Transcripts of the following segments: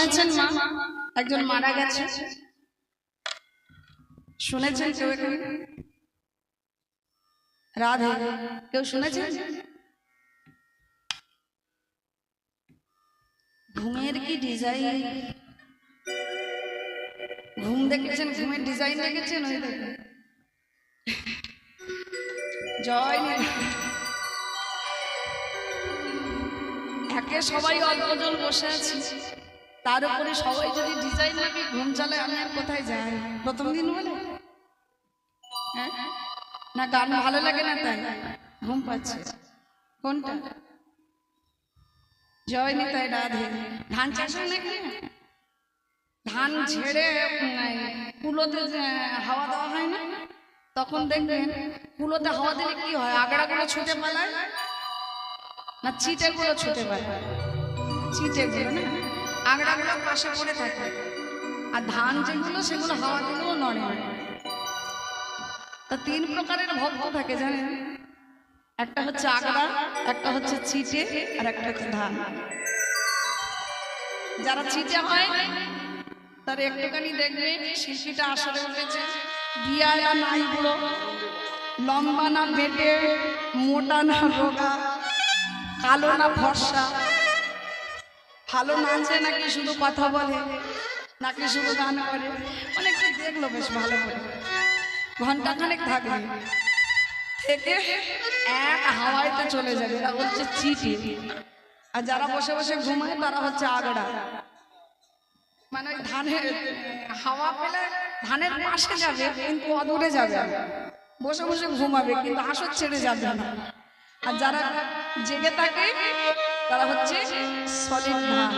শুনেছেন মা একজন মারা গেছে? শুনেছেন কেউ এখানে? রাধে কেউ শুনেছেন? ঘুমের কি ডিজাইন! ঘুম দেখেছেন? ঘুমের ডিজাইন দেখেছেন? ওই দেখুন, জয় নিতাই। একে সবাই অল্পজন বসে আছি, তার উপরে সবাই যদি ডিজাইন লাগে ঘুম চালায়, আমি আর কোথায় যাই? প্রথম দিন বলে হ্যাঁ না, গান ভালো লাগে না তাই ঘুম পাচ্ছে। কোনটা? জয় নিতাই রাধে। ধান চাষ হয় নাকি? ধান ঝেড়ে কুলোতে হাওয়া দেওয়া হয় না, তখন দেখবেন কুলোতে হাওয়া দিলে কি হয়? আগড়াগুলো ছুটে পালায় না চিটেগুলো ছুটে পালায়? চিটেগুলো না, আগড়াগুলো পাশে পড়ে থাকে, আর ধান যেগুলো সেগুলো হাওয়া দিলেও নড়ে না। তা তিন প্রকারের ভক্ত থাকে জানেন? একটা হচ্ছে আগড়া, একটা হচ্ছে চিটে, আর একটা হচ্ছে ধান। যারা চিটে হয় তার একটুখানি দেখবে শিশিটা আসরে উঠেছে, বিয়ারা নাই বুড়ো, লম্বা না বেটে, মোটা না রোগা, কালো না ফর্সা, ভালো নাচে নাকি শুধু কথা বলে, নাকি শুধু গান করে, অনেকটা দেখলো বেশ ভালো করে, ঘন্টাখানেক থাকবে, থেকে এক হাওয়াইতে চলে যাবে, তারা হচ্ছে চিঠি। আর যারা বসে বসে ঘুমায় তারা হচ্ছে আগড়া। মানে ওই ধানের হাওয়া পেলে ধানের পাশে যাবে কিন্তু অদূরে যাবে, বসে বসে ঘুমাবে কিন্তু আসর ছেড়ে যাবে না। আর যারা জেগে থাকে তারা হচ্ছে সলিড ধান,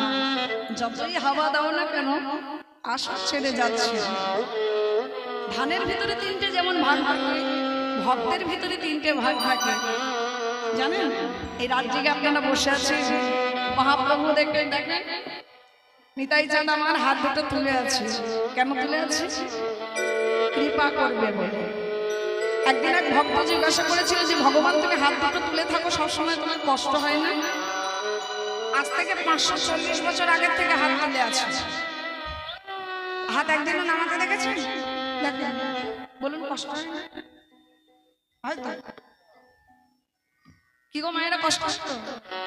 যতই হাওয়া দাও না কেন আসর ছেড়ে যাচ্ছে। ধানের ভিতরে তিনটে যেমন ভাগ থাকে, ভক্তের ভিতরে তিনটে ভাগ থাকে জানেন? এই রাত্রিকে আপনারা বসে আছে, মহাপ্রভু দেখবেন, দেখেন নিতাই চাঁদ আমার হাত দুটো তুলে আছে। কেন তুলে আছে? কৃপা করবে বলে। একদিন এক ভক্ত জিজ্ঞাসা করেছিল যে ভগবান তুমি হাত দুটো তুলে থাকো সবসময়, তোমার কষ্ট হয় না? আজ থেকে 540 বছর আগের থেকে হাত তুলে আছে। হাত একদিনও নামাতে দেখেছেন? দেখেন, বলুন কষ্ট হয় না? হয়তো কি গো মায়েরা, কষ্ট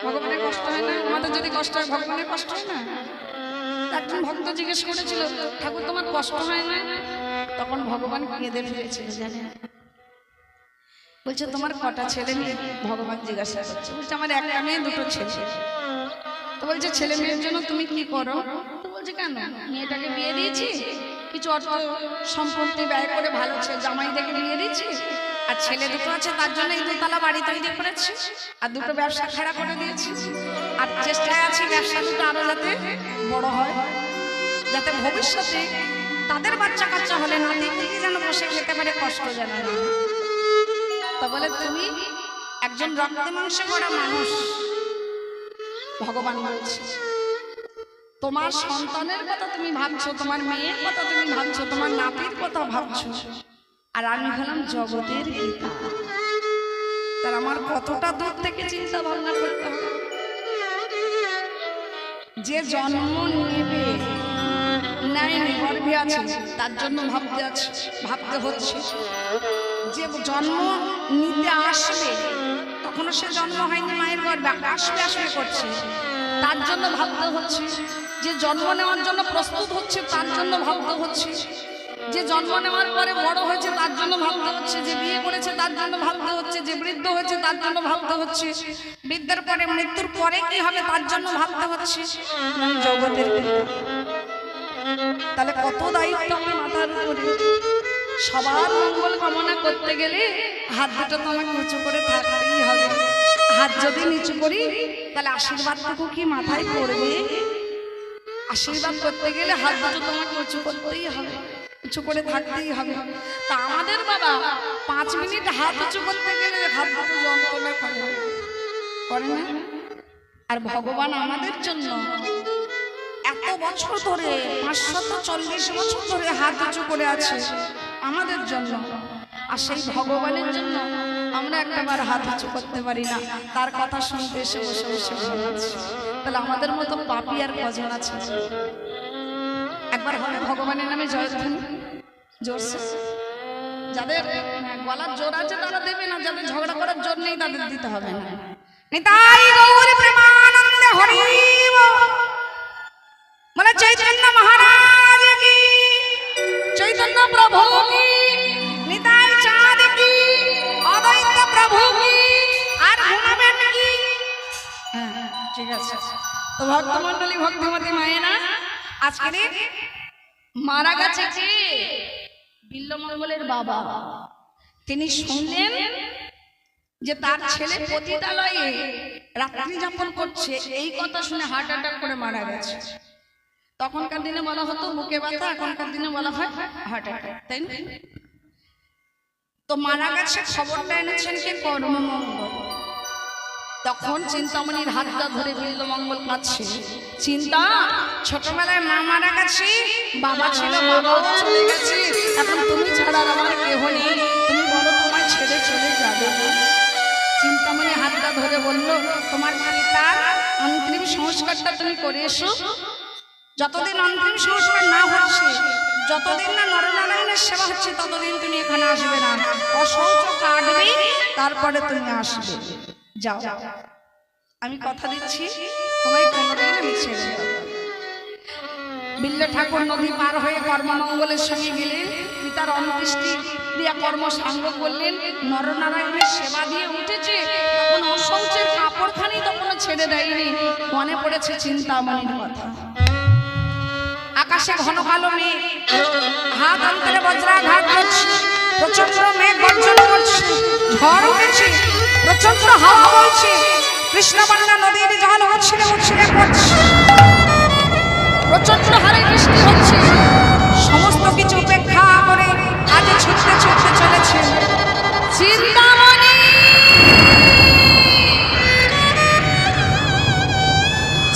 ভগবানের কষ্ট হয় না? আমাদের যদি কষ্ট হয় ভগবানের কষ্ট হয় না? একজন ভক্ত জিজ্ঞেস করেছিল ঠাকুর তোমার কষ্ট হয় না? তখন ভগবান কেঁদে ফেলেছিল জানেন? বলছে তোমার কটা ছেলে মেয়ে? ভগবান জিজ্ঞাসা করছে। বলছে আমার একটা মেয়ে, দুটো ছেলে। তো বলছে ছেলে মেয়ের জন্য তুমি কি করো? তো বলছে কেন, মেয়েটাকে বিয়ে দিয়েছি, কিছু অর্থ সম্পত্তি ব্যয় করে ভালো জামাই দেখে বিয়ে দিয়েছি, আর ছেলে দুটো আছে তার জন্য এই দোতলা বাড়ি তৈরি করেছি, আর দুটো ব্যবসা খাড়া করে দিয়েছি, আর চেষ্টায় আছি ব্যবসা দুটো আরো যাতে বড় হয়, যাতে ভবিষ্যতে তাদের বাচ্চা কাচ্চা হলে নাতি নাতি যেন বসে খেতে পারে, কষ্ট যেন না। তা বলে তুমি একজন রক্তে মাংসে গড়া মানুষ, ভগবান বলছে তোমার সন্তানের কথা তুমি ভাবছো, তোমার মেয়ের কথা তুমি ভাবছো, তোমার নাতির কথা ভাবছো, আর আমি হলাম জগতের পিতা। তার আমার কতটা দূর থেকে চিন্তা ভাবনা করতে হবে। যে জন্ম নেবে নাই গর্ভে আছে তার জন্য ভাবতে হচ্ছে, যে জন্ম নিতে আসবে তখনও সে জন্ম হয়নি মায়ের গর্ভে, আসবে করছে তার জন্য ভাবতে হচ্ছে, যে জন্ম নেওয়ার জন্য প্রস্তুত হচ্ছে তার জন্য ভাবতে হচ্ছে, যে জন্ম নেওয়ার পরে বড় হয়েছে তার জন্য ভাবতে হচ্ছে, যে বিয়ে করেছে তার জন্য ভাবতে হচ্ছে, যে বৃদ্ধ হয়েছে তার জন্য ভাবতে হচ্ছে, বৃদ্ধের পরে মৃত্যুর পরে কি হবে তার জন্য ভাবতে হচ্ছে। জগতের তাহলে কত দায়িত্ব আমার মাথার উপরে। সবার মঙ্গল কামনা করতে গেলে হাত দুটো তোমাকে উঁচু করে থাকতেই হবে। হাত যদি নিচু করি তাহলে আশীর্বাদটুকু কি মাথায় পড়বে? আশীর্বাদ করতে গেলে হাত দুটো তোমাকে উঁচু করতেই হবে, উঁচু করে থাকতেই হবে। তা আমাদের বাবা 5 মিনিট হাত উঁচু করতে গেলে হাত দুটো যন্ত্রণা করে না? আর ভগবান আমাদের জন্য এত বছর ধরে 540 বছর ধরে হাত উঁচু করে আছে আমাদের জন্য, আর সেই ভগবানের জন্য আমরা একটাবার হাত উঁচু করতে পারি না, তার কথা শুনতে এসে বসে বসে ভালো আছে। তাহলে আমাদের মতো পাপী আর কজন আছে? জয়ধ্বনি জোরছে। যাদের গলার জোর আছে তারা দেবে না, যাদের ঝগড়া করার জোর নেই তাদের দিতে হবে না। নিতাই গৌর প্রেমানন্দে হরি বলে চৈতন্য মহারাজ কি, চৈতন্য প্রভু কি, নিতাই চাঁদ কি, অদ্বৈত প্রভু কি, আর ঘুমাবেন কি। হ্যাঁ ঠিক আছে। তো ভক্তমণ্ডলী ভক্তমতী মায়েরা, আজকে মারা গেছে কে? বিল্লমঙ্গলের বাবা। তিনি শুনলেন যে তার ছেলে পতিতালয়ে রাত্রি যাপন করছে, এই কথা শুনে হার্ট অ্যাটাক করে মারা গেছে। তখনকার দিনে বলা হতো বুকে ব্যথা, এখনকার দিনে বলা হয় হার্ট অ্যাটাক, তাই না? তো মারা গেছে খবরটা এনেছেন কে? কর্মমঙ্গল। তখন চিন্তামণির হাতটা ধরে বিল্লমঙ্গল কাঁদছে। চিন্তা, ছোটবেলায় মা মারা গেছে, বাবা ছিল, বাবাও চলে গেছে, এখন তুমি ছাড়া আমার কেহ নেই, তুমি বলো তোমায় ছেড়ে চলে যাবে। চিন্তামণি হাতটা ধরে বলল, তোমার পিতার অন্তিম সংস্কারটা তুমি করে এসো। যতদিন অন্তিম সংস্কার না হচ্ছে, যতদিন না নরনারায়ণের সেবা হচ্ছে, ততদিন তুমি এখানে আসবে না। অশৌচ কাটবে, তারপরে তুমি আসবে। যাও, আমি কথা দিচ্ছি তোমায় কোনোদিন আমি ছেড়ে দেব। বিল্ল ঠাকুর নদী পার হয়ে কর্মমঙ্গলের সঙ্গে গেলেন, পিতার অন্ত্যেষ্টি ক্রিয়া কর্ম সাঙ্গ করলেন, নরনারায়ণের সেবা দিয়ে উঠেছে, তখন অশৌচের কাপড়খানি তখনও ছেড়ে দেয়নি। মনে পড়েছে চিন্তামণির কথা। আকাশে ঘন কালো মেঘ, হাত অন্তরে বজ্রাঘাত করছে, প্রচন্ড মেঘ গর্জন করছে, ঝড় উঠেছে, প্রচন্ড হাওয়া বইছে, কৃষ্ণবর্ণা নদীর জল উছলে উছলে পড়ছে, প্রচন্ড হারে বৃষ্টি হচ্ছে। সমস্ত কিছু উপেক্ষা করে আজ ছুটতে ছুটতে চলেছে চিন্তামণি।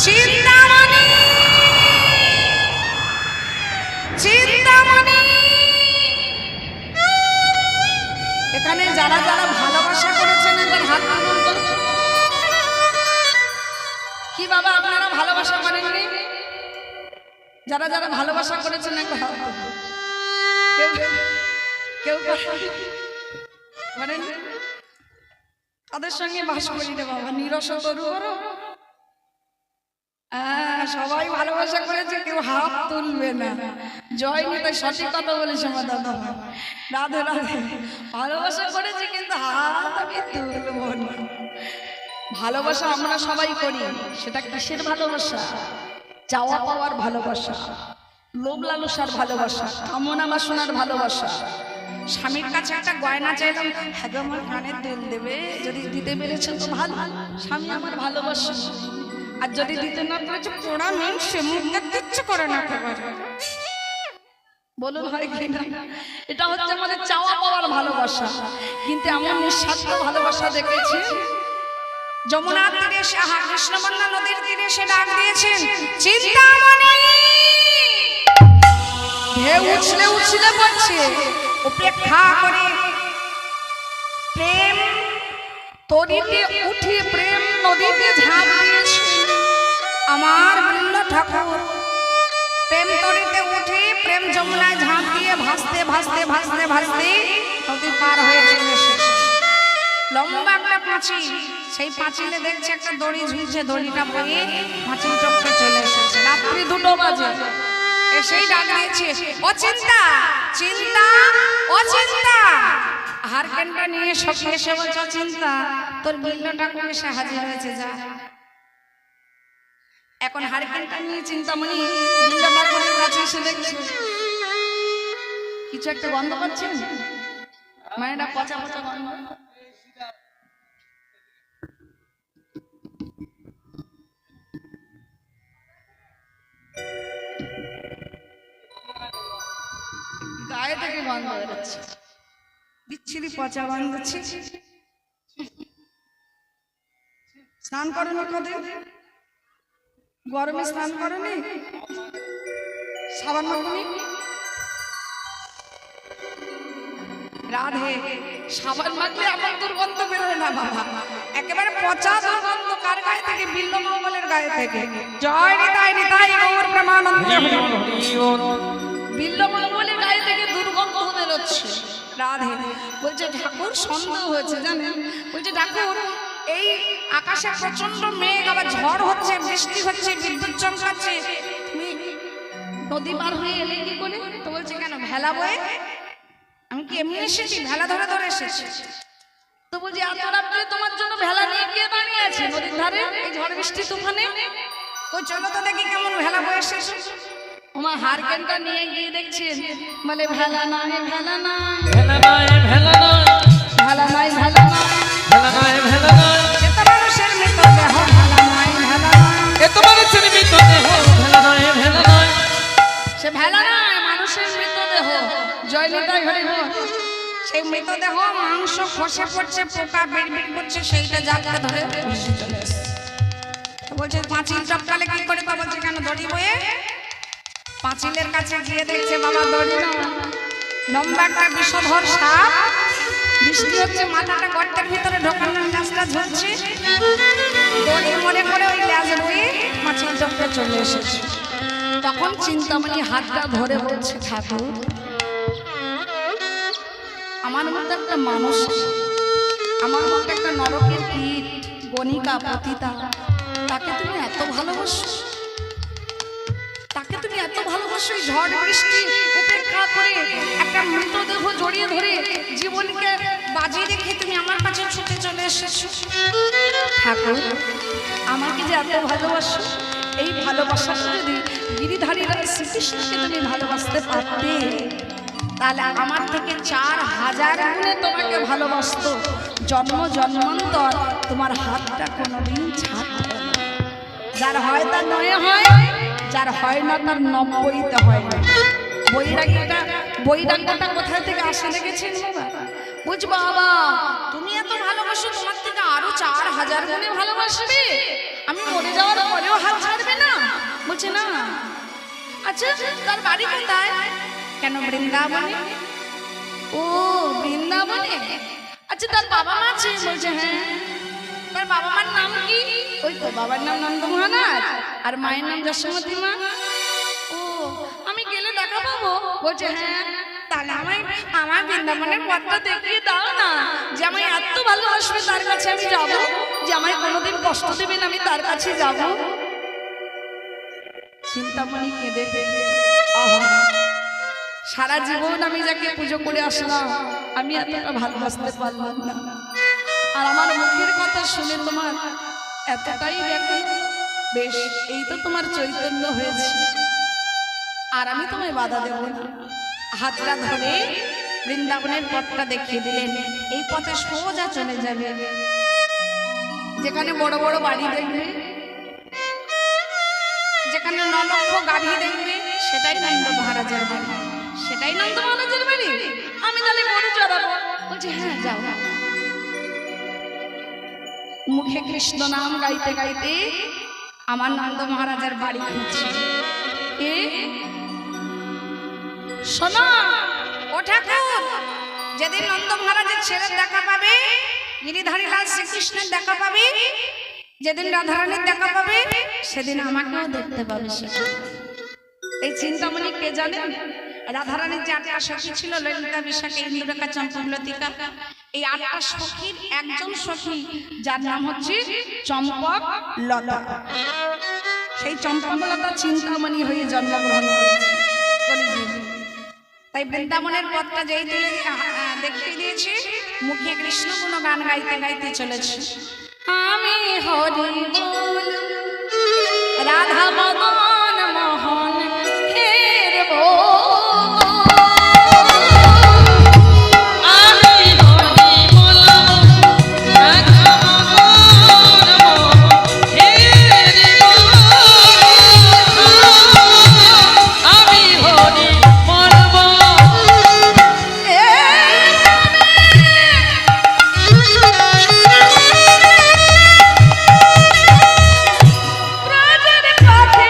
চিন্তামণি, চিন্তামণি। এখানে যারা যারা ভালোবাসা করেছেন একবার হাত তুলুন তো। কি বাবা আপনারা ভালোবাসা করেননি? যারা যারা ভালোবাসা করেছেন একবার হাত তুলুন। কেউ কেউ করেন? তাদের সঙ্গে বাস করি রে বাবা, নিরস তরু করো। সবাই ভালোবাসা করেছে, কেউ হাত তুলবে না। জয় নিতাই, সঠিক কথা বলেছে আমার দাদা। রাধে রাধে। ভালোবাসা করেছে কিন্তু হাত আমি তুলবো না। ভালোবাসা আমরা সবাই করি, সেটা কিসের ভালোবাসা? চাওয়া পাওয়ার ভালোবাসা, লোভ লালসার ভালোবাসা, কামনা বাসনার ভালোবাসা। স্বামীর কাছে একটা গয়না চাইলাম, হ্যাঁ আমার কানের তেল দেবে, যদি দিতে পেরেছেন তো ভালো, স্বামী আমার ভালোবাসা। আর যদি দিতে না পেরেছে পোড়া মেন সে মুখে কিচ্ছু করে না। বলুন হয় কি না? এটা হচ্ছে আমাদের চাওয়া পাওয়ার ভালোবাসা। কিন্তু এমন নিঃস্বার্থ ভালোবাসা দেখেছি, যমুনার তীরে কৃষ্ণবর্ণা নদীর তীরে সে ডাক দিয়েছেন, চিন্তামণি। ঢেউ উছলে উছলে পড়ছে, উপেক্ষা করে প্রেম তরিতে উঠে প্রেম নদীতে ঝাঁপ দিয়েছে আমার বিল্ল ঠাকুর। প্রেম তরিতে উঠে প্রেম যমুনায় ঝাঁপ দিয়ে ভাসতে ভাসতে ভাসতে ভাসতে নদী পার হয়ে চলে এসেছে। লম্বা একটা পাঁচিল, সেই পাঁচিলে দেখছে একটা দড়ি ঝুলছে, দড়িটা বয়ে পাঁচিল চক্রে চলে এসেছে। রাত্রি 2টো বাজে, এসেই ডাক দিয়েছে, ও চিন্তা, চিন্তা, ও চিন্তা। হারকেনটা নিয়ে সখী এসে বলছে, চিন্তা তোর বিল্ল ঠাকুর এসে হাজির হয়েছে, যা। এখন হারকেনটা নিয়ে চিন্তামণি বিল্ল ঠাকুরের কাছে এসে দেখছে কিছু একটা গন্ধ পাচ্ছেন, মানে এটা পচা পচা গন্ধ। গায়ে থেকে গন্ধ বেরোচ্ছে, বিচ্ছিরি পচা গন্ধ। স্নান করেনি কদিন? গরমে স্নান করেনি? সাবান মাখনি? রাধে, সাবান মাখলে আমার দুর্গন্ধ বেরোয় না বাবা, একেবারে পচা দুর্গন্ধ। কার গায়ে থেকে? বিল্লমঙ্গলের গায়ে থেকে। জয় নিতাই, নিতাই গৌর প্রেমানন্দে। বিল্লময় বলে গায়ে থেকে দুর্গন্ধ বেরোচ্ছে। রাধে বলছে ঠাকুর সন্দেহ হয়েছে জানেন, বলছে ঠাকুর এই আকাশে প্রচন্ড মেঘ, আবার ঝড় হচ্ছে, বৃষ্টি হচ্ছে, বিদ্যুৎ চমকাচ্ছে, তুমি নদী পার হয়ে এলে কি করে? তো বলছে কেন ভেলা বয়ে? আমি কি এমনি এসেছি? ভেলা ধরে ধরে এসেছি। তো বলছি এত রাত্রে তোমার জন্য ভেলা নিয়ে কে দাঁড়িয়ে আছে নদীর ধারে এই ঝড় বৃষ্টি তুফানে? ওই চলো তো দেখি কেমন ভেলা বয়ে এসেছে। ওমা হারকেনটা নিয়ে গিয়ে দেখছেন, বলে ভেলা নাই ভেলা নাই ভেলা নাই ভেলা নাই ভেলা নাই ভেলা নাই ভেলা নাই ভেলা নাই এ তো মানুষের মৃতদেহ, ভেলা নাই ভেলা নাই এ তো মানুষের মৃতদেহ, ভেলা নাই ভেলা নাই সে ভেলা নাই মানুষের মৃতদেহ। জয় নিতাই হরি বল। সেই মৃতদেহ মাংস খসে পড়ছে, পোকা বিড়বিড় করছে, সেইটা জানতে ধরে ভেসে চলে এসছে। তো বলছে পাঁচিল টপকালে কি করে? তো বলছে কেন দড়ি বয়ে? পাঁচিলের কাছে গিয়ে দেখছে বাবা দড়ি না, লম্বা একটা বিষধর সাপ, বৃষ্টি হচ্ছে, মাথাটা গর্তের ভিতরে ঢোকানোর ল্যাজটা ঝুলছে, দড়ি মনে করে ওই ল্যাজ বয়ে পাঁচিল টপকে চলে এসেছে। তখন চিন্তামণি হাতটা ধরে বলছে ঠাকুর আমার মধ্যে একটা মানুষ, আমার মধ্যে একটা নরকের কীট, গণিকা পতিতা, তাকে তুমি এত ভালোবাসো, তাকে তুমি এত ভালোবাসো, ঝড় বৃষ্টি উপেক্ষা করে একটা মৃতদেহ জড়িয়ে ধরে জীবনকে বাজিয়ে রেখে তুমি আমার কাছে ছুটে চলে এসেছো। ঠাকুর আমাকে যে এত ভালোবাসো, এই ভালোবাসাটা যদি গিরিধারীরা শ্রীকৃষ্ণকে তুমি ভালোবাসতে পারতে, তাহলে আমার থেকে 4000 গুণে তোমাকে ভালোবাসতো। জন্ম জন্মান্তর তোমার হাতটা কোনোদিন ছাড়তো না। যার হয় তার নয় হয়, যার হয় না তার 90তে হয় না। বৈরাগ্যটা কোথা থেকে আসে দেখেছেন বাবা? বুঝ বাবা তুমি এত ভালোবাসো, তোমার থেকে আরো 4000 গুণে ভালোবাসবে, আমি মরে যাওয়ার পরেও হাত ছাড়বে না? বলছে না। আচ্ছা তার বাড়ি কোথায়? কেন বৃন্দাবনে? ও বৃন্দাবনে। আচ্ছা তার বাবা মা আছে? বলছে হ্যাঁ। তার বাবা মার নাম কি? ওই তো বাবার নাম নন্দ মহারাজ আর মায়ের নাম যশোমতী মা। ও আমি গেলে দেখা পাবো? বলছে হ্যাঁ। তাহলে আমার বৃন্দাবনের পথটা দেখিয়ে দাও না, যে আমায় এত ভালোবাসবে তার কাছে আমি যাব, যে আমায় কোনোদিন কষ্ট দেবেন আমি তার কাছে যাব। চিন্তামণি কেঁদে ফেলবে, সারা জীবন আমি যাকে পুজো করে আসলাম আমি এতটা ভালোবাসতে পারলাম না, আর আমার মুখের কথা শুনে তোমার এতটাই দেখো, বেশ এই তো তোমার চৈতন্য হয়েছে, আর আমি তোমায় বাধা দেব না। হাতটা ধরে বৃন্দাবনের পথটা দেখিয়ে দিলেন, এই পথে সোজা চলে যাবে, যেখানে বড় বড় বাড়ি দেখবে, যেখানে 9 লক্ষ গাভী দেখবে, সেটাই নন্দ মহারাজের বাড়ি। সেটাই নন্দ মহারাজের বাড়ি? আমি তাহলে গরু চড়াবো। বলছি হ্যাঁ যাও। মুখে কৃষ্ণ নাম গাইতে গাইতে আমার নন্দ মহারাজের বাড়ি খুঁজছে। শোনো ও ঠাকুর, যেদিন নন্দ মহারাজের ছেলের দেখা পাবে, গিরিধারী লাল শ্রীকৃষ্ণের দেখা পাবে, যেদিন রাধারানীর দেখা পাবে, সেদিন আমাকেও দেখতে পাবে। এই চিন্তামণি কে জানেন? রাধারানীর যে 8টা সখী ছিল, ললিতা, বিশাখা, ইন্দুরেখা, চম্পকলতিকা, এই 8টা সখীর একজন সখী যার নাম হচ্ছে চম্পক লতা। সেই চম্পক লতা চিন্তামণি হয়ে জন্মগ্রহণ করেছে। তাই বৃন্দাবনের পথটা যেই তুলে দেখিয়ে দিয়েছে, মুখে কৃষ্ণ গুণ গান গাইতে গাইতে চলেছে। আমি হরি বল রাধা মদন মোহন হের বল। রাজের পথে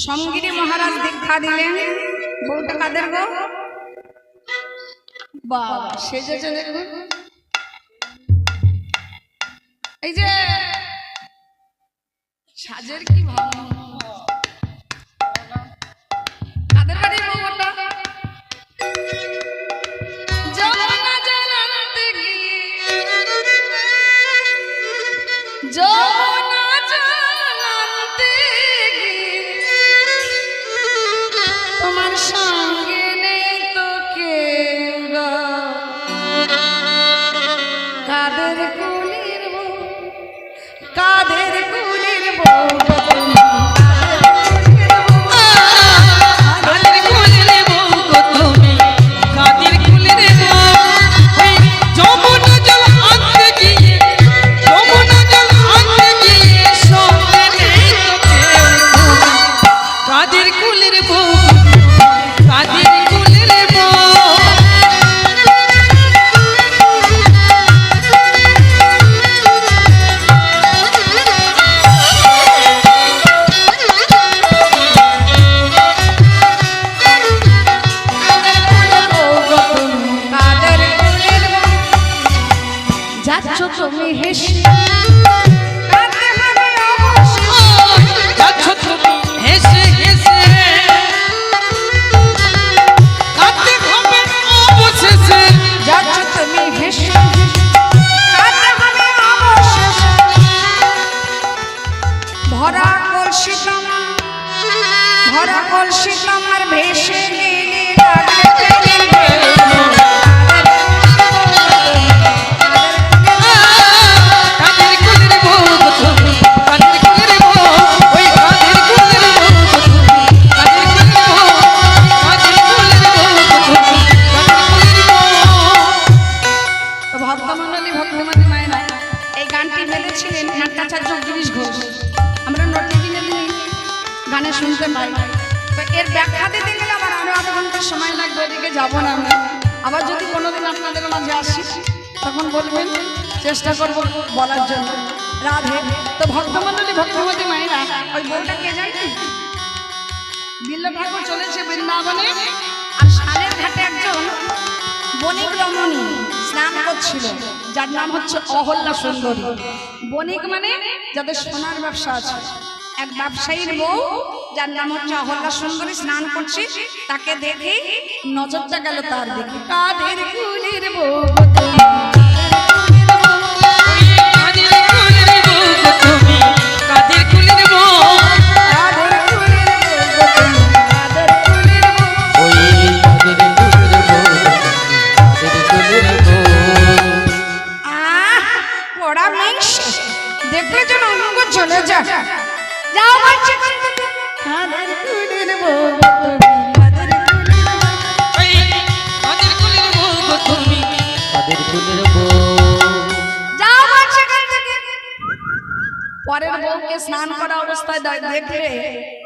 সমগিরি মহারাজ দীক্ষা দিলেন। বউটা কাদের গো? বাবা সেজেছে দেখুন। এই যে সাজের কি ভালো। কাদের বাড়ির বউটা? যমুনা জলান্তে গিয়ে, যমুনা জলান্তে গিয়ে, তোমার সঙ্গে নেই তো কেউ গো। কাদের কুলির বউ, কাদের কুলির বউ গো তুমি, কাদের কুলের বউ গো তুমি, কাদের কুলের বউ। ওই যমুনা জল আনতে গিয়ে, যমুনা জল আনতে গিয়ে সঙ্গে নেই তো কেউ তুমি। কাদের কুলের বউ, কাদের কুলের বউ। যাচ্ছ তুমি হেসে, কাঁদতে হবে অবশ্যই। যাচ্ছ তুমি হেসে হেসে, কাঁদতে হবে অবশেষে। যাচ্ছ তুমি হেসে, কাঁদতে হবে অবশেষে। ভরা কলসি তোমার, ভরা কলসি তোমার ভেসে গেলে লাগবে প্রেমের ঢেউ। কাদের কুলের বউ গো তুমি, কাদের কুলের বউ। ওই কাদের কুলের বউ গো তুমি, কাদের কুলের বউ। কাদের কুলের বউ গো তুমি, কাদের কুলের বউ। তো ভক্তমণ্ডলী ভক্তমতী মায়েরা, এই গানটি ফেলেছিলেন নাট্যাচার্য গিরিশ ঘোষ। আমরা নটিবিনে দিনে গানে শুনতে পাই। তো এর ব্যাখ্যা দিতে গেলে আমার আরো আধ ঘন্টা সময় লাগবে, ওদিকে যাবো না আমি। আবার যদি কোনোদিন আপনাদের মাঝে আসি তখন বলবেন, চেষ্টা করব বলার জন্য। রাধে। তো ভক্তমণ্ডলী ভক্তমতী মায়েরা, ওই বউটা কে জানেন? বিল্ল ঠাকুর চলেছে বৃন্দাবনে, আর সানের ঘাটে একজন বণিক রমণী স্নান করছিল, যার নাম হচ্ছে অহল্যা সুন্দরী। বণিক মানে যাদের সোনার ব্যবসা আছে। এক ব্যবসায়ীর বউ যার নাম হচ্ছে অহল্যা সুন্দরী স্নান করছে, তাকে দেখে নজরটা গেল তার দিকে। কাদের কুলের বউ গো তুমি, কাদের কুলের বউ গো তুমি, কাদের কুলের বউ। কাদের কুলের বউ গো তুমি, কাদের কুলের বউ। ওই কাদের কুলের বউ গো তুমি, কাদের কুলের বউ। আহ পড়া মেশ দেখলে যেন অঙ্গ চলে যায়। যাও বাচ্চা কাদের কুলের বউ গো তুমি, কাদের কুলের বউ। ওই কাদের কুলের বউ গো তুমি, কাদের কুলের বউ। যাও বাচ্চা পরের বউকে স্নান করা অবস্থায় দেখলে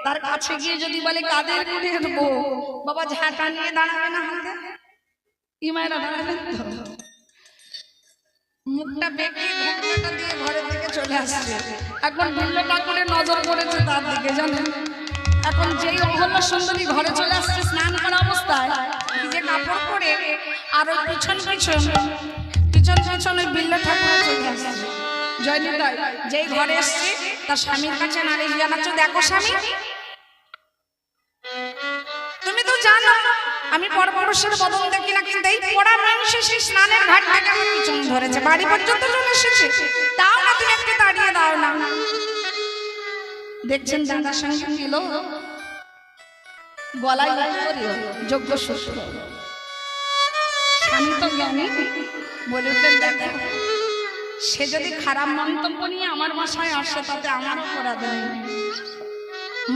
তার কাছে গিয়ে যদি বলে কাদের কুলের বউ, বাবা ঝাঁটা নিয়ে দাঁড়াবে না হাতে? ইমাইরা দাঁড়াবেন তো? মুখটা বেঁকে ঘোমটাটা দিয়ে ঘরের দিকে চলে আসছে। এখন বিল্ল ঠাকুরের নজর পড়েছে তার দিকে, জানেন? এখন যেই অহল্যা সুন্দরী ঘরে চলে আসছে স্নান করা অবস্থায়, নিজে কাপড় পরে আর ওই পিছন পিছন পিছন পিছন ওই বিল্ল ঠাকুর চলে আসছে। জয়নিতাই যেই ঘরে এসছে তার স্বামীর কাছে নালিশ জানাচ্ছে, দেখো স্বামী, তুমি তো জানো আমি পরপুরুষের বদল দেখি না, কিন্তু এই পড়া মানুষের সেই স্নানের ঘাট থেকে আমার পিছন ধরেছে, বাড়ি পর্যন্ত চলে এসেছে, তাও না তুমি একটু দাঁড়িয়ে দাও না। দেখছেন দাদার সঙ্গে ছিল গলায় যোগ্য সূত্র। স্বামী তো জ্ঞানী, বলে উঠলেন, দেখো সে যদি খারাপ মন্তব্য নিয়ে আমার বাসায় আসে তাতে আমার অপরাধ নেই।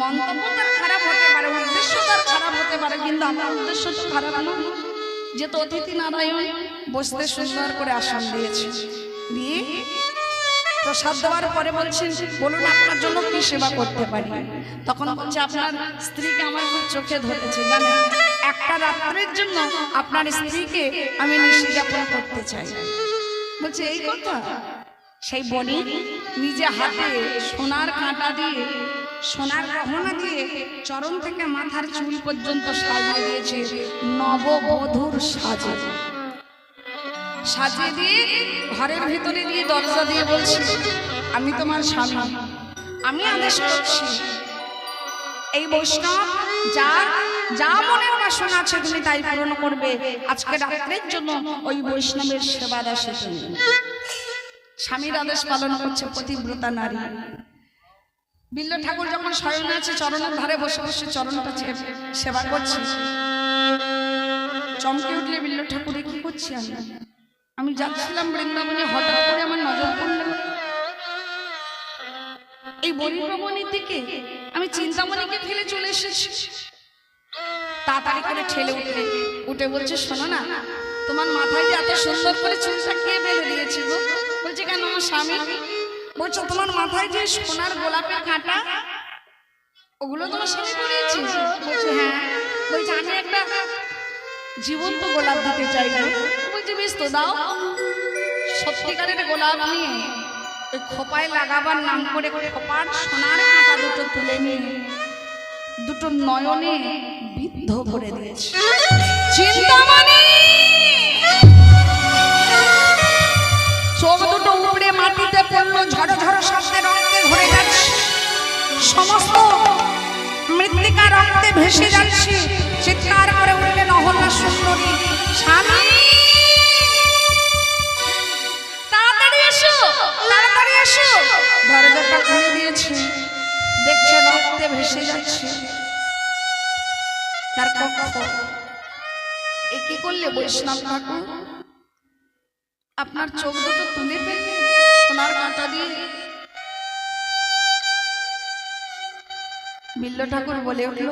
মন্তব্য তার খারাপ হতে পারে, উদ্দেশ্য তার খারাপ হতে পারে, কিন্তু আমার উদ্দেশ্য তো খারাপ নয়। যেহেতু অতিথি নারায়ণ বসতে সুন্দর করে আসন দিয়েছে, দিয়ে প্রসাদ দেওয়ার পরে বলছেন, বলুন আপনার জন্য কি সেবা করতে পারি? তখন বলছে, আপনার স্ত্রীকে আমার খুব চোখে ধরেছে, জানেন, একটা রাত্রের জন্য আপনার স্ত্রীকে আমি নিষেধাজ্ঞা করতে চাই। বলছে এই কথা? সেই বণিক নিজে হাতে সোনার কাঁটা দিয়ে সোনার গহনা দিয়ে চরণ থেকে মাথার চুল পর্যন্ত সাজিয়ে দিয়েছে নববধূর সাজে। সাজিয়ে দিয়ে ঘরের ভিতরে দিয়ে দরজা দিয়ে বলছি, আমি তোমার স্বামী, আমি আদেশ করছি এই বৈষ্ণব যা যা মনের বাসনা আছে তুমি তাই পূরণ করবে। আজকে রাত্রের জন্য ওই বৈষ্ণবের সেবা দাসী তুমি। স্বামীর আদেশ পালন করছে পতিব্রতা নারী। বিল্ল ঠাকুর যখন শয়নে আছে চরণের ধারে বসে বসে চরণটা সেবা করছে, চমকে উঠলে বিল্ল ঠাকুরে কি করছি আমি যাচ্ছিলাম বৃন্দাবনে, হঠাৎ করে আমার নজর পড়ল এই বরিপ্রমণীর দিকে। আমি চিন্তামণিকে ফেলে চলে এসেছি। তাড়াতাড়ি করে ঠেলে উঠে বলছে, শোনো না, তোমার মাথায় যে এত সুন্দর করে চুলটা কে বেঁধে দিয়েছে গো? বলছে, কেন আমার স্বামী? বলছে, তোমার মাথায় যে সোনার গোলাপের কাঁটা ওগুলো তোমার স্বামী পরিয়েছে? বলছে, হ্যাঁ। বলছে, আমি একটা জীবন্ত গোলাপ দিতে চাই। বলছে, বেশ তো দাও। সত্যিকারের গোলাপ নিয়ে ওই খোপায় লাগাবার নাম করে খোপার সোনার কাঁটা দুটো তুলে নিয়ে দুটো নয়নে বিদ্ধ করে দিয়েছে। চিন্তামণি চোখ দুটো উপড়ে মাটিতে পড়লো, ঝড় ঝড় শব্দে রক্তে ভরে যাচ্ছে, সমস্ত মৃত্তিকা রক্তে ভেসে যাচ্ছে। চিৎকার করে উঠলেন অহল্যা সুন্দরী, স্বামী তাড়াতাড়ি এসো, তাড়াতাড়ি এসো। দরজাটা খুলে দিয়েছে, দেখছে রক্তে ভেসে যাচ্ছে তার কক্ষ। এ কি করলে বৈষ্ণব ঠাকুর? আপনার চোখ দুটো তুলে ফেললে সোনার কাঁটা দিয়ে। বিল্ল ঠাকুর বলে উঠল,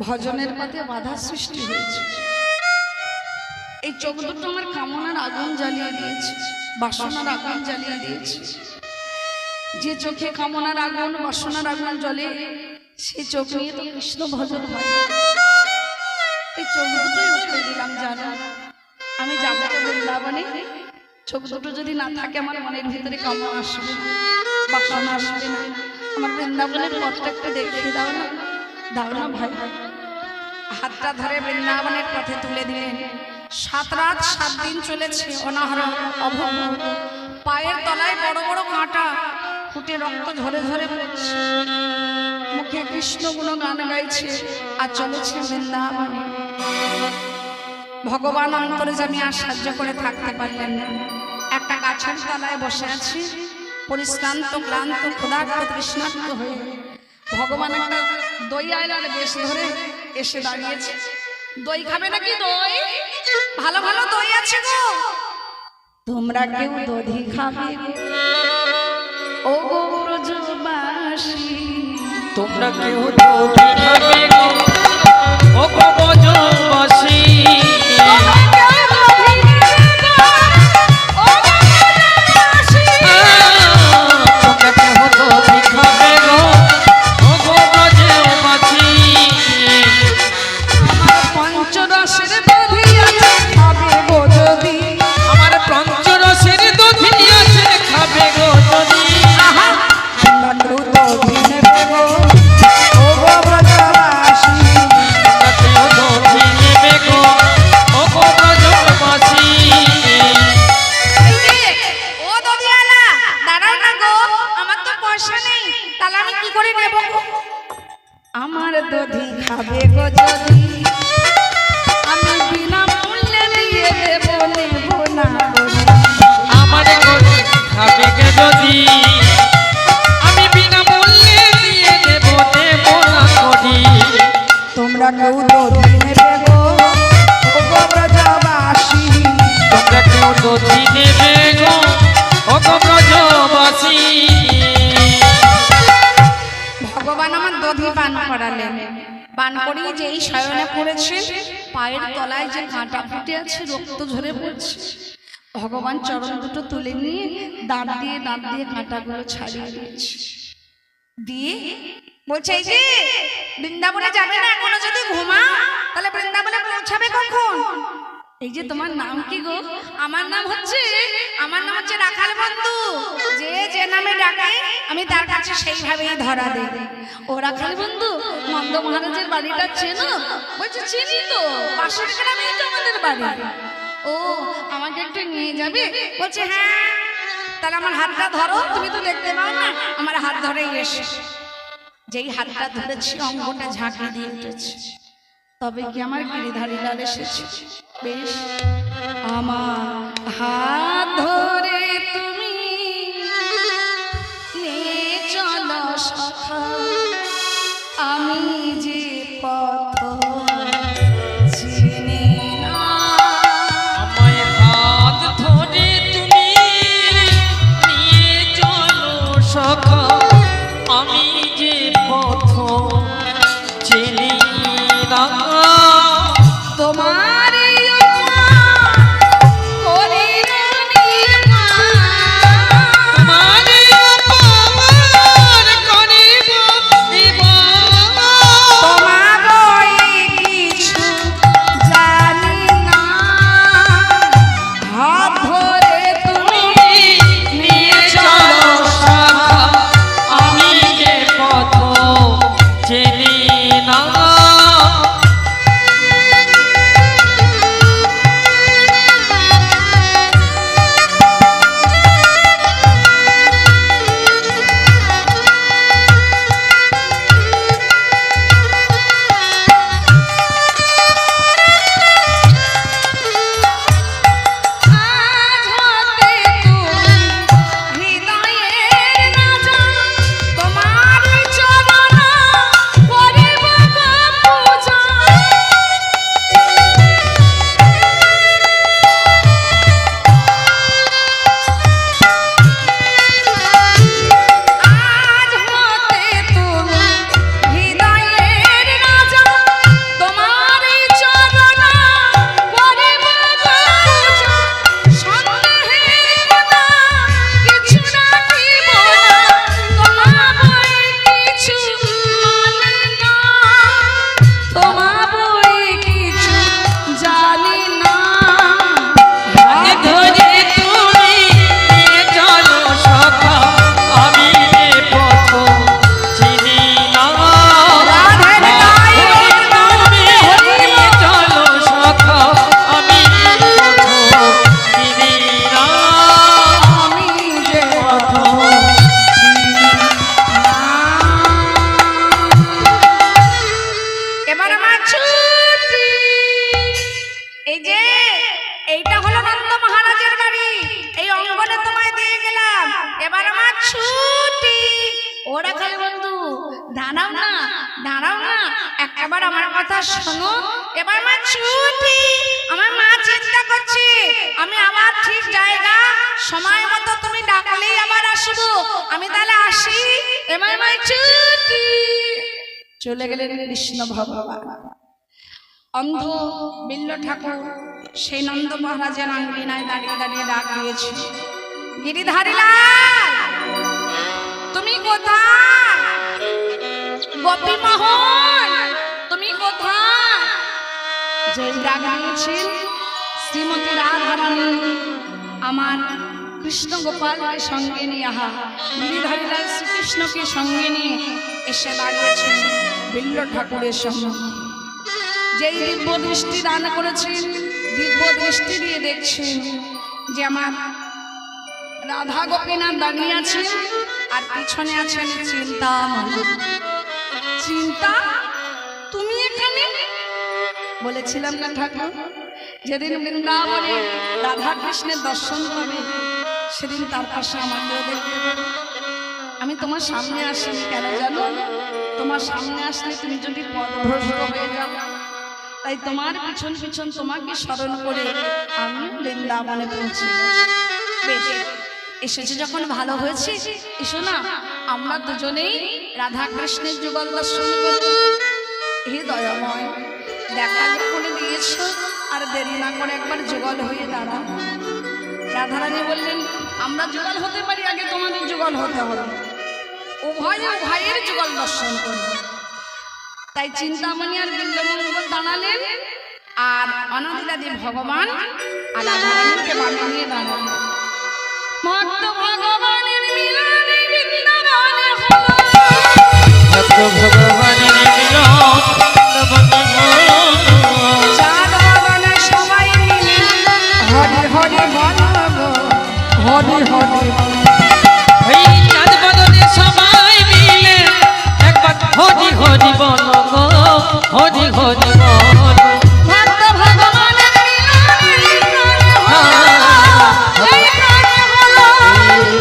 ভজনের পথে বাধা সৃষ্টি হয়েছে। এই চোখ দুটো আমার কামনার আগুন জ্বালিয়ে দিয়েছে, বাসনার আগুন জ্বালিয়ে দিয়েছে। যে চোখে কামনার আগুন বাসনার আগুন জ্বলে সে চোখ নিয়ে তো কৃষ্ণ ভজন হয়। এই চোখ দুটোই উঠে দিলাম, জানো আমি যাবো তো বৃন্দাবনে। চোখ দুটো যদি না থাকে আমার মনের ভিতরে কামনা আসবে না, বাসনা আসবে না। আমার বৃন্দাবনের পথটা একটু দেখিয়ে দাও না, দাও না ভাই। হাতটা ধরে বৃন্দাবনের পথে তুলে দিলেন। 7 রাত 7 দিন চলেছে অনাহরণ অভঙ্গ। পায়ের তলায় বড় বড় কাঁটা ফুটে রক্ত ঝরে ঝরে পড়ছে, মুখে কৃষ্ণ গুণ গান গাইছে আর চলেছে বৃন্দাবনে। ভগবান অন্তরে জানি আর সাহায্য করে থাকতে পারলেন না। একটা গাছের তলায় বসে আছে, পরিশ্রান্ত ক্লান্ত ক্ষুধার্ত তৃষ্ণার্ত হয়ে। ভগবান একটা দই আয়লার বেশ ধরে এসে দাঁড়িয়েছে। দই খাবে নাকি? দই, ভালো ভালো দই আছে গো, তোমরা কেউ দধি খাবে? ও গো ব্রজবাসী, তোমরা কেউ দধি খাবে গো? ও গো ব্রজবাসী, আমার দধি খাবে গো যদি, আমি বিনা মূল্যে দিয়ে দেব নেব না। আমার দধি খাবে গো যদি, আমি বিনা মূল্যে দিয়ে দেব নেব না করি। তোমরা কেউ দধি নেবে গো, ও গো ব্রজবাসী, তোমরা কেউ দধি নেবে গো, ও গো ব্রজবাসী। ভগবান আমার দধি পান করালেন। পান করেই যেই শয়নে পড়েছে, পায়ের তলায় যে কাঁটা ফুটে আছে, রক্ত ঝরে পড়ছে, ভগবান চরণ দুটো তুলে নিয়ে দাঁত দিয়ে কাঁটাগুলো ছাড়িয়ে দিয়েছে। দিয়ে বলছে, এই যে বৃন্দাবনে যাবে না এখনো, যদি ঘুমা তাহলে বৃন্দাবনে পৌঁছাবে কখন? এই যে তোমার নাম কি গো? আমার নাম হচ্ছে রাখাল বন্ধু। যে যে নামে ডাকে আমি তার কাছে সেইভাবেই ধরা দেই। ওরা খালি বন্ধু নন্দ মহারাজের বাড়িটা চেনো? বলছে চিনি তো, পাশের গ্রামেই তো আমাদের বাড়ি। ও আমাকে একটু নিয়ে যাবে? বলছে হ্যাঁ। তাহলে আমার হাতটা ধরো, তুমি তো দেখতে পাও না, আমার হাত ধরেই এসে। যেই হাতটা ধরেছি অঙ্গটা ঝাঁকি দিয়ে উঠেছে। তবে কি আমার গিরিধারী লাল এসেছে। বেশ, আমার হাত ধরে তুমি নিয়ে চলো সখা, আমি যে পথ চিনি না। আমায় হাত ধরে তুমি নিয়ে চলো সখা, আমি যে পথ চিনি না। তোমার এবার আমার কথা শোনো। এবার মা ছুটি, আমার মা চিন্তা করছে আমি আবার ঠিক জায়গা সময় মতো তুমি ডাকলেই আবার আসবো, আমি তাহলে আসি। এবার মা ছুটি। চলে গেলেন কৃষ্ণ ভগবান। অন্ধ বিল্ল ঠাকুর সেই নন্দ মহারাজের আঙ্গিনায় দাঁড়িয়ে দাঁড়িয়ে ডাক দিয়েছে, গিরিধারী লাল তুমি কোথায়? গোপী মোহন তুমি কোথায়? যেই ডাক দিয়েছেন শ্রীমতী রাধারানী আমার কৃষ্ণ গোপালকে সঙ্গে নিয়ে গিরিধারী লাল শ্রীকৃষ্ণকে সঙ্গে নিয়ে এসে দাঁড়িয়েছেন বিল্ল ঠাকুরের সঙ্গে। যেই দিব্য দৃষ্টি দান করেছেন, দিব্য দৃষ্টি দিয়ে দেখছেন যে আমার রাধা গোপীনাথ দাঁড়িয়ে আছেন আর পিছনে আছেন চিন্তামণি। চিন্তা তুমি এখানে? বলেছিলাম না ঠাকুর যেদিন বৃন্দাবনে রাধা কৃষ্ণের দর্শন পাবে সেদিন তার পাশে আমাকেও দেখতে পাবে। আমি তোমার সামনে আসিনি কেন জানো? তোমার সামনে আসলে তুমি যদি পথভ্রষ্ট হয়ে যাও, তাই তোমার পিছন পিছন তোমাকে স্মরণ করে আমি বৃন্দাবনে পৌঁছে গেছি। বেশ, এসেছে যখন ভালো হয়েছে, এসো না আমরা দুজনেই রাধা কৃষ্ণের যুগল দর্শন করব। হে দয়াময়, দেখা করে দিয়েছ আর দেরি না করে একবার যুগল হয়ে দাঁড়াও। রাধারানী বললেন আমরা যুগল হতে পারি, আগে তোমাদের যুগল হতে হবে, উভয়ে উভয়ের যুগল দর্শন করব। তাই চিন্তামণি আর বিল্লমঙ্গল দাঁড়ালেন আর অনাদিরাদি ভগবান আর রাধারানীকে বানিয়ে নিয়ে দাঁড়ালেন। ভক্ত ভগবানের মিলনে বৃন্দাবন ভগবানের মিলন চাঁদ বদনে সবাই মিলে হরি হরি বল গো, হরি হরি বল। এই চাঁদ বদনে সবাই মিলে একবার হরি হরি বল গো, হরি হরি বল। ভক্ত ভগবানের মিলনে এইখানে হলো।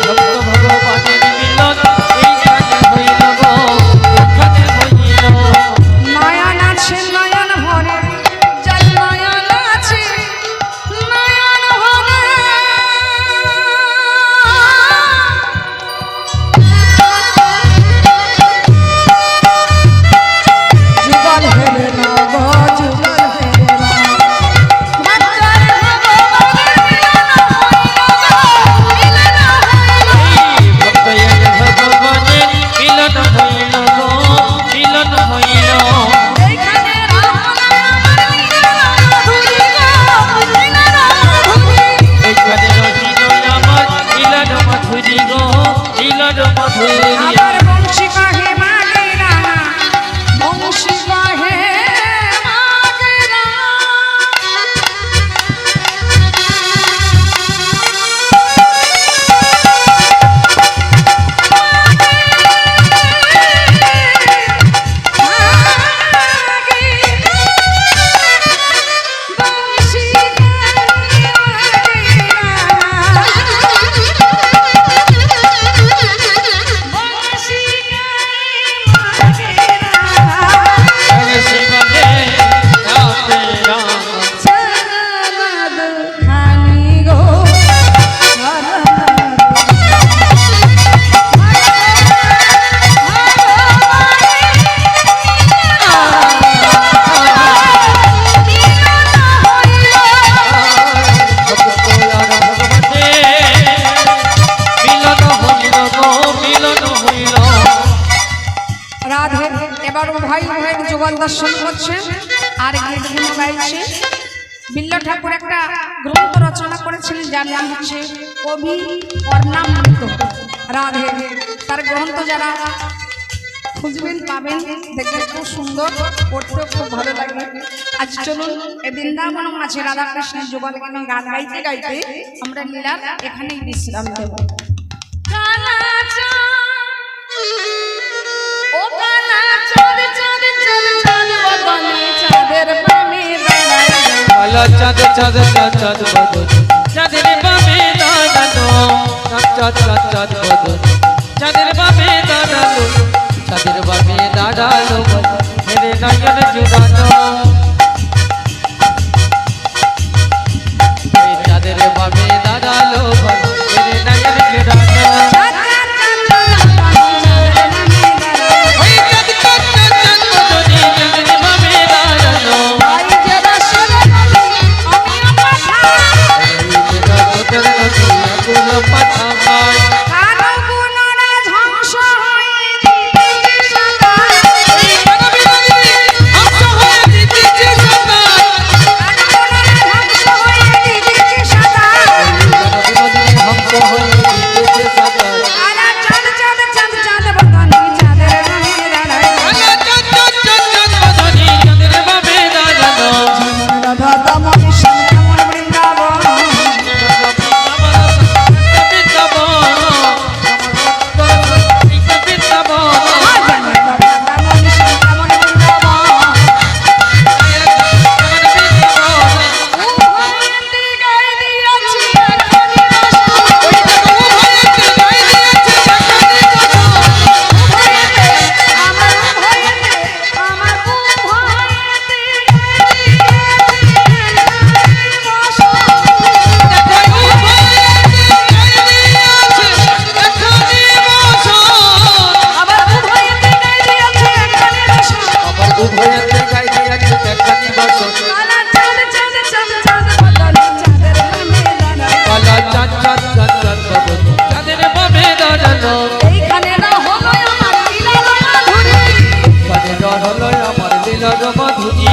ভক্ত ভগবানের মিলন এইখানে হইল গো, এইখানে হইল। নয়ন আছে নয়ন ভরে, যার নয়ন আছে নয়ন ভরে। যুগল হেরে না গো, যুগল হেরে না। ভক্তের ভগবানের মিলন হইল গো, মিলন হইল। ভক্তের ভগবানের মিলন হইল গো, মিলন হইল। এইখানে রামনাম মিলন মাধুরী গো, মিলন মাধুরী। এইখানে রহিল আমার মিলন মাধুরী গো, মিলন মাধুরী। আবার বংশী কহে মাগে রানা, বংশী কহে মাগে রানা। বংশী শিবনে রাতে রাম সরনাদ খানি গো, সরনাদ। রাধে এবার ভাই ভাই যুগল দর্শন করছে আর গীতগুলো গাইছে। বিল্ল ঠাকুর একটা গ্রন্থ রচনা করেছিলেন যার নাম হচ্ছে কবি অর্ণামৃত রাধে। তার গ্রন্থ যারা খুঁজবেন পাবেন, দেখবেন খুব সুন্দর, পড়তেও খুব ভালো লাগে। আজ চলুন এই বৃন্দাবন মাঝে রাধাকৃষ্ণের যুগল গান গাইতে গাইতে আমরা লীলার এখানেই বিশ্রাম দেব। ও কানা চাঁদ চাঁদ চাঁদ চাঁদ বদনে চাঁদের বামে দাঁড়ায়। চাঁদ চাঁদ চাঁদ চাঁদ বদন চাঁদের বামে দাঁড়ানো, চাঁদ চাঁদ চাঁদ বদন চাঁদের বামে দাঁড়ালো, চাঁদের বামে দাঁড়ালো মেরে নয়ন জুড়ানো। এই চাঁদের বামে দাঁড়ালো মেরে নয়ন জুড়ানো। চাঁদ চাঁদ চাঁদ চাঁদ বদনে চাঁদের বামে দাঁড়ায়। ওই চাঁদ চাঁদ চাঁদ চাঁদ বদনে চাঁদের বামে দাঁড়ানো। ভাই যে রসের নদী অমিয় পাঠা, পাতা পায় কারো গুণরা ধ্বংস হয়ে দিতে সাদা। হলো আমার লীলার মাধুরী।